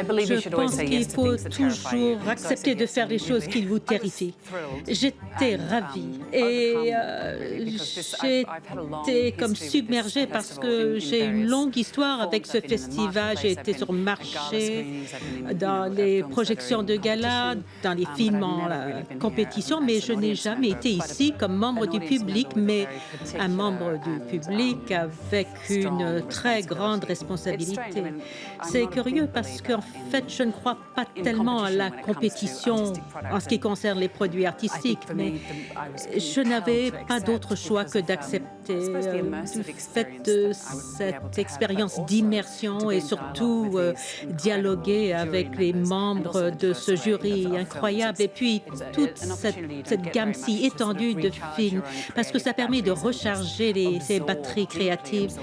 Je pense qu'il faut toujours accepter de faire les choses qui vous terrifient. J'étais ravie et j'étais comme submergée parce que j'ai une longue histoire avec ce festival. J'ai été sur le marché, dans les projections de gala, dans les films en compétition, mais je n'ai jamais été ici comme membre du public, mais un membre du public avec une très grande responsabilité. C'est curieux parce qu'en fait, je ne crois pas tellement à la compétition en ce qui concerne les produits artistiques, mais je n'avais pas d'autre choix que d'accepter du fait de cette expérience d'immersion et surtout dialoguer avec les membres de ce jury incroyable et puis toute cette gamme si étendue de films parce que ça permet de recharger ces batteries créatives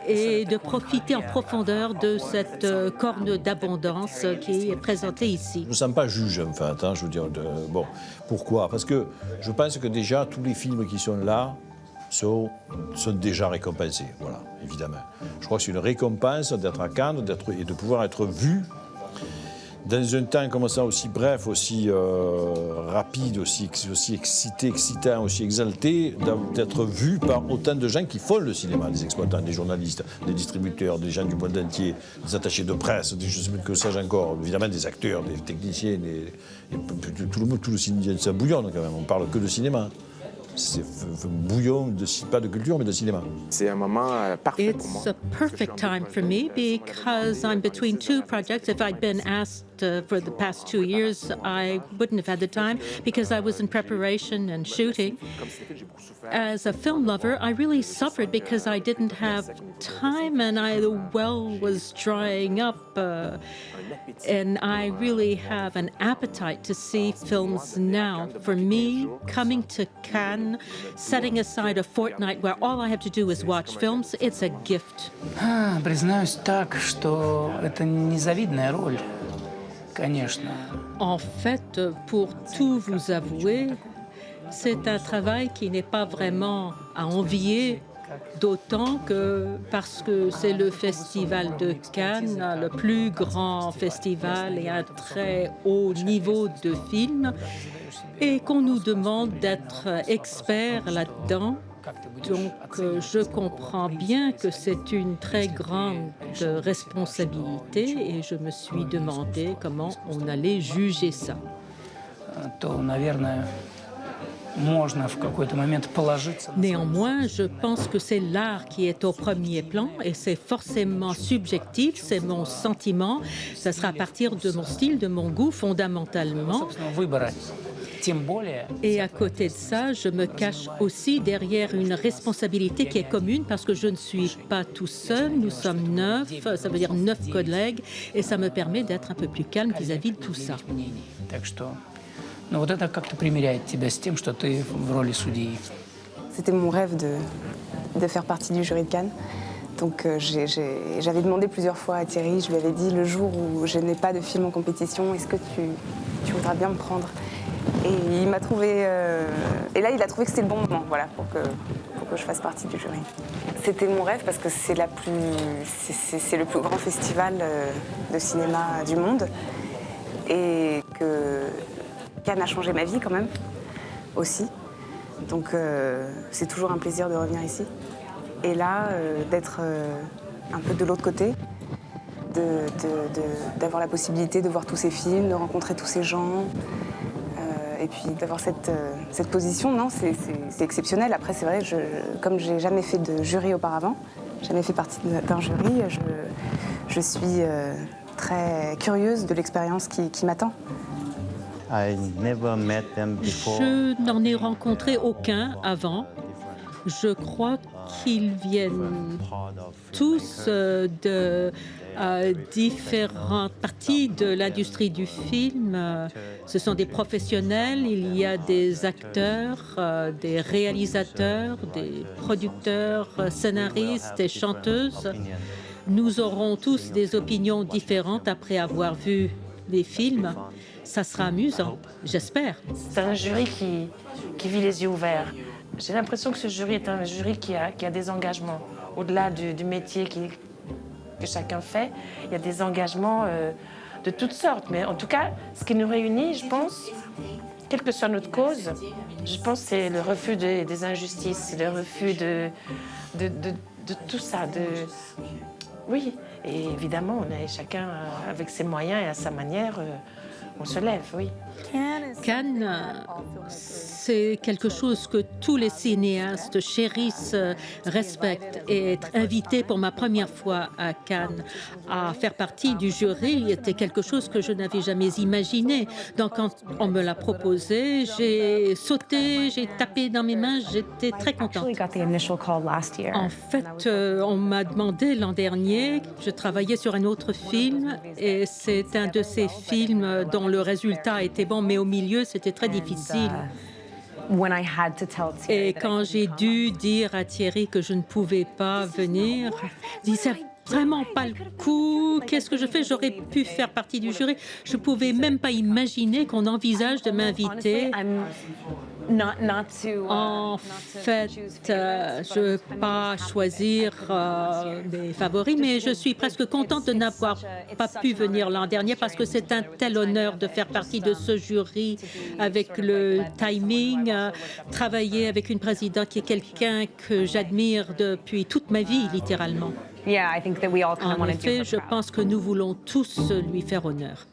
et de profiter en profondeur de cette corne d'abondance qui est présentée ici. Je ne me sens pas juge, en fait. Je veux dire, bon, pourquoi? Parce que je pense que déjà, tous les films qui sont là sont déjà récompensés, voilà, évidemment. Je crois que c'est une récompense d'être à Cannes et de pouvoir être vu dans un temps comme ça, aussi bref, aussi rapide, aussi excité, excitant, aussi exalté, d'être vu par autant de gens qui font le cinéma, des exploitants, des journalistes, des distributeurs, des gens du monde entier, des attachés de presse, je ne sais pas que sais-je encore, évidemment des acteurs, des techniciens, tout le cinéma, ça bouillonne quand même, on parle que de cinéma. C'est bouillon, pas de culture, mais de cinéma. C'est un moment parfait pour moi. It's a perfect time for me because I'm between two projects. If I'd been asked for the past 2 years, I wouldn't have had the time because I was in preparation and shooting. As a film lover, I really suffered because I didn't have time and the well was drying up. And I really have an appetite to see films now. For me, coming to Cannes, setting aside a fortnight where all I have to do is watch films, it's a gift. Признаюсь так, что это незавидная роль, конечно. En fait, pour tout vous avouer, c'est un travail qui n'est pas vraiment à envier, d'autant que parce que c'est le festival de Cannes, le plus grand festival et un très haut niveau de films, et qu'on nous demande d'être experts là-dedans. Donc, je comprends bien que c'est une très grande responsabilité et je me suis demandé comment on allait juger ça. Néanmoins, je pense que c'est l'art qui est au premier plan et c'est forcément subjectif, c'est mon sentiment, ça sera à partir de mon style, de mon goût fondamentalement. Et à côté de ça, je me cache aussi derrière une responsabilité qui est commune parce que je ne suis pas tout seul, nous sommes 9, ça veut dire 9 collègues et ça me permet d'être un peu plus calme vis-à-vis de tout ça. Но вот это как-то примиряет тебя с тем, что ты в роли судьи. C'était mon rêve de faire partie du jury de Cannes. Donc j'avais demandé plusieurs fois à Thierry, je lui avais dit le jour où je n'ai pas de film en compétition, est-ce que tu voudras bien me prendre? Et il m'a trouvé... et là, il a trouvé que c'était le bon moment, voilà, pour que je fasse partie du jury. C'était mon rêve parce que c'est le plus grand festival de cinéma du monde. Et que Cannes a changé ma vie quand même, aussi. Donc c'est toujours un plaisir de revenir ici. Et là, d'être un peu de l'autre côté, d'avoir la possibilité de voir tous ces films, de rencontrer tous ces gens, et puis d'avoir cette position, non, c'est exceptionnel. Après, c'est vrai, comme j'ai jamais fait de jury auparavant, jamais fait partie d'un jury, je suis très curieuse de l'expérience qui m'attend. Je n'en ai rencontré aucun avant. Je crois qu'ils viennent tous de différentes parties de l'industrie du film. Ce sont des professionnels, il y a des acteurs, des réalisateurs, des producteurs, scénaristes et chanteuses. Nous aurons tous des opinions différentes après avoir vu les films. Ça sera amusant, j'espère. C'est un jury qui vit les yeux ouverts. J'ai l'impression que ce jury est un jury qui a des engagements. Au-delà du métier que chacun fait, il y a des engagements de toutes sortes. Mais en tout cas, ce qui nous réunit, je pense, quelle que soit notre cause, je pense que c'est le refus des injustices, le refus de tout ça. Oui, et évidemment, on est chacun avec ses moyens et à sa manière, on se lève, oui. Cannes, c'est quelque chose que tous les cinéastes chérissent, respectent. Et être invité pour ma première fois à Cannes à faire partie du jury était quelque chose que je n'avais jamais imaginé. Donc quand on me l'a proposé, j'ai sauté, j'ai tapé dans mes mains, j'étais très contente. En fait, on m'a demandé l'an dernier, je travaillais sur un autre film et c'est un de ces films dont le résultat était bon, mais au milieu, c'était très difficile. Et quand j'ai dû dire à Thierry que je ne pouvais pas venir, il dit, c'est vraiment pas le coup, qu'est-ce que je fais? J'aurais pu faire partie du jury. Je pouvais même pas imaginer qu'on envisage de m'inviter. En fait, je ne veux pas choisir des favoris, mais je suis presque contente de n'avoir pas pu venir l'an dernier parce que c'est un tel honneur de faire partie de ce jury avec le timing, travailler avec une présidente qui est quelqu'un que j'admire depuis toute ma vie, littéralement. En effet, je pense que nous voulons tous lui faire honneur.